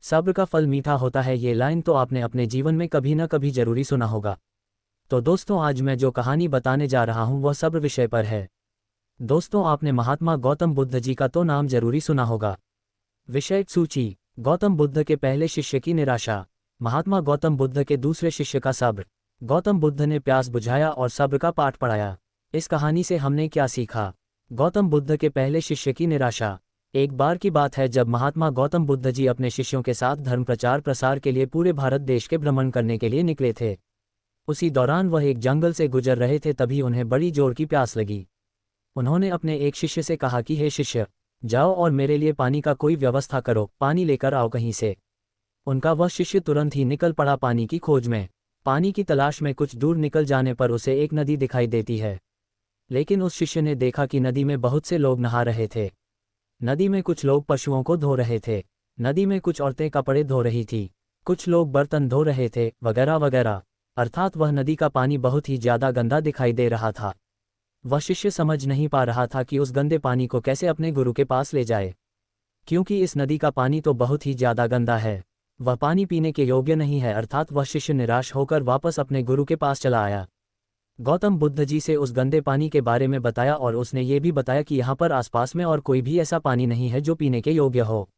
सब्र का फल मीठा होता है, ये लाइन तो आपने अपने जीवन में कभी न कभी जरूरी सुना होगा। तो दोस्तों, आज मैं जो कहानी बताने जा रहा हूँ वह सब्र विषय पर है। दोस्तों, आपने महात्मा गौतम बुद्ध जी का तो नाम जरूरी सुना होगा। विषय सूची: गौतम बुद्ध के पहले शिष्य की निराशा, महात्मा गौतम बुद्ध के दूसरे शिष्य का सब्र। गौतम बुद्ध ने प्यास बुझाया और सब्र का पाठ पढ़ाया। इस कहानी से हमने क्या सीखा? गौतम बुद्ध के पहले शिष्य की निराशा। एक बार की बात है जब महात्मा गौतम बुद्ध जी अपने शिष्यों के साथ धर्म प्रचार प्रसार के लिए पूरे भारत देश के भ्रमण करने के लिए निकले थे। उसी दौरान वह एक जंगल से गुजर रहे थे, तभी उन्हें बड़ी जोर की प्यास लगी। उन्होंने अपने एक शिष्य से कहा कि हे शिष्य, जाओ और मेरे लिए पानी का कोई व्यवस्था करो, पानी लेकर आओ कहीं से। उनका वह शिष्य तुरंत ही निकल पड़ा पानी की खोज में। पानी की तलाश में कुछ दूर निकल जाने पर उसे एक नदी दिखाई देती है। लेकिन उस शिष्य ने देखा कि नदी में बहुत से लोग नहा रहे थे। नदी में कुछ लोग पशुओं को धो रहे थे, नदी में कुछ औरतें कपड़े धो रही थी, कुछ लोग बर्तन धो रहे थे, वगैरह वगैरह। अर्थात वह नदी का पानी बहुत ही ज्यादा गंदा दिखाई दे रहा था। वह शिष्य समझ नहीं पा रहा था कि उस गंदे पानी को कैसे अपने गुरु के पास ले जाए, क्योंकि इस नदी का पानी तो बहुत ही ज्यादा गंदा है, वह पानी पीने के योग्य नहीं है। अर्थात वह शिष्य निराश होकर वापस अपने गुरु के पास चला आया। गौतम बुद्ध जी से उस गंदे पानी के बारे में बताया और उसने ये भी बताया कि यहाँ पर आसपास में और कोई भी ऐसा पानी नहीं है जो पीने के योग्य हो।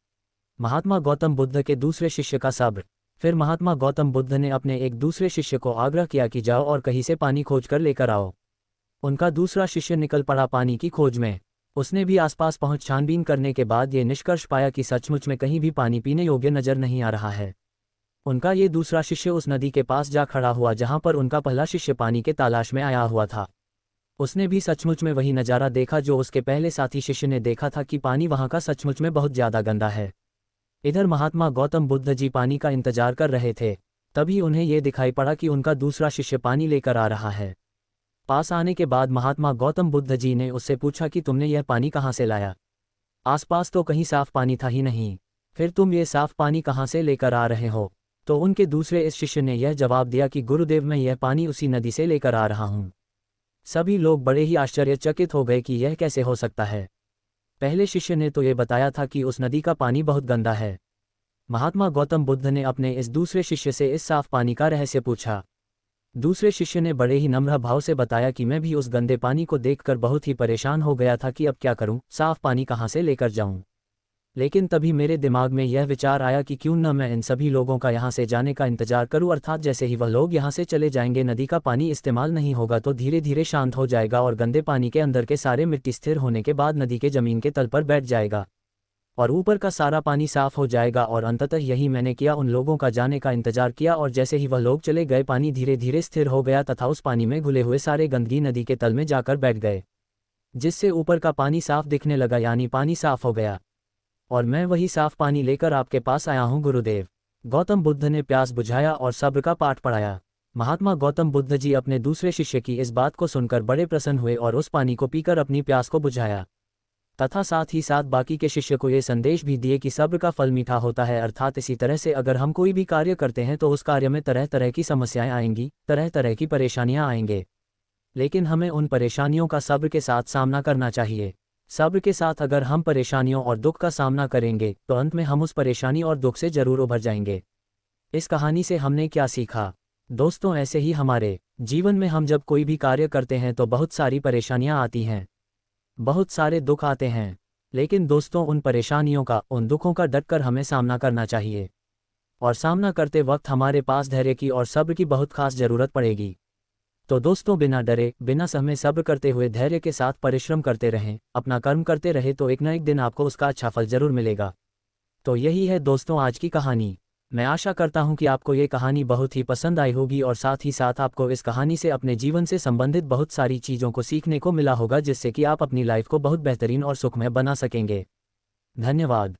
महात्मा गौतम बुद्ध के दूसरे शिष्य का सब्र। फिर महात्मा गौतम बुद्ध ने अपने एक दूसरे शिष्य को आग्रह किया कि जाओ और कहीं से पानी खोज कर लेकर आओ। उनका दूसरा शिष्य निकल पड़ा पानी की खोज में। उसने भी आसपास पहुंच छानबीन करने के बाद ये निष्कर्ष पाया कि सचमुच में कहीं भी पानी पीने योग्य नजर नहीं आ रहा है। उनका ये दूसरा शिष्य उस नदी के पास जा खड़ा हुआ जहां पर उनका पहला शिष्य पानी के तलाश में आया हुआ था। उसने भी सचमुच में वही नज़ारा देखा जो उसके पहले साथी शिष्य ने देखा था कि पानी वहां का सचमुच में बहुत ज़्यादा गंदा है। इधर महात्मा गौतम बुद्ध जी पानी का इंतजार कर रहे थे। तभी उन्हें यह दिखाई पड़ा कि उनका दूसरा शिष्य पानी लेकर आ रहा है। पास आने के बाद महात्मा गौतम बुद्ध जी ने उससे पूछा कि तुमने यह पानी कहाँ से लाया? आसपास तो कहीं साफ पानी था ही नहीं, फिर तुम ये साफ पानी कहाँ से लेकर आ रहे हो? तो उनके दूसरे इस शिष्य ने यह जवाब दिया कि गुरुदेव, मैं यह पानी उसी नदी से लेकर आ रहा हूँ। सभी लोग बड़े ही आश्चर्यचकित हो गए कि यह कैसे हो सकता है। पहले शिष्य ने तो ये बताया था कि उस नदी का पानी बहुत गंदा है। महात्मा गौतम बुद्ध ने अपने इस दूसरे शिष्य से इस साफ पानी का रहस्य पूछा। दूसरे शिष्य ने बड़े ही नम्र भाव से बताया कि मैं भी उस गंदे पानी को देखकर बहुत ही परेशान हो गया था कि अब क्या करूं, साफ पानी कहाँ से लेकर जाऊं। लेकिन तभी मेरे दिमाग में यह विचार आया कि क्यों न मैं इन सभी लोगों का यहाँ से जाने का इंतजार करूं। अर्थात जैसे ही वह लोग यहाँ से चले जाएंगे, नदी का पानी इस्तेमाल नहीं होगा तो धीरे धीरे शांत हो जाएगा और गंदे पानी के अंदर के सारे मिट्टी स्थिर होने के बाद नदी के जमीन के तल पर बैठ जाएगा और ऊपर का सारा पानी साफ हो जाएगा। और अंततः यही मैंने किया, उन लोगों का जाने का इंतजार किया और जैसे ही वह लोग चले गए, पानी धीरे धीरे स्थिर हो गया तथा उस पानी में घुले हुए सारे गंदगी नदी के तल में जाकर बैठ गए, जिससे ऊपर का पानी साफ दिखने लगा, यानी पानी साफ हो गया। और मैं वही साफ पानी लेकर आपके पास आया हूँ गुरुदेव। गौतम बुद्ध ने प्यास बुझाया और सब्र का पाठ पढ़ाया। महात्मा गौतम बुद्ध जी अपने दूसरे शिष्य की इस बात को सुनकर बड़े प्रसन्न हुए और उस पानी को पीकर अपनी प्यास को बुझाया तथा साथ ही साथ बाकी के शिष्य को ये संदेश भी दिए कि सब्र का फल मीठा होता है। अर्थात इसी तरह से अगर हम कोई भी कार्य करते हैं तो उस कार्य में तरह तरह की समस्याएं आएंगी, तरह तरह की परेशानियां आएंगे, लेकिन हमें उन परेशानियों का सब्र के साथ सामना करना चाहिए। सब्र के साथ अगर हम परेशानियों और दुख का सामना करेंगे तो अंत में हम उस परेशानी और दुख से जरूर उभर जाएंगे। इस कहानी से हमने क्या सीखा? दोस्तों, ऐसे ही हमारे जीवन में हम जब कोई भी कार्य करते हैं तो बहुत सारी परेशानियां आती हैं, बहुत सारे दुख आते हैं, लेकिन दोस्तों उन परेशानियों का, उन दुखों का डटकर हमें सामना करना चाहिए। और सामना करते वक्त हमारे पास धैर्य की और सब्र की बहुत खास जरूरत पड़ेगी। तो दोस्तों, बिना डरे बिना सहमे सब्र करते हुए धैर्य के साथ परिश्रम करते रहें, अपना कर्म करते रहे तो एक न एक दिन आपको उसका अच्छा फल जरूर मिलेगा। तो यही है दोस्तों आज की कहानी। मैं आशा करता हूं कि आपको ये कहानी बहुत ही पसंद आई होगी और साथ ही साथ आपको इस कहानी से अपने जीवन से संबंधित बहुत सारी चीज़ों को सीखने को मिला होगा, जिससे कि आप अपनी लाइफ को बहुत बेहतरीन और सुखमय बना सकेंगे। धन्यवाद।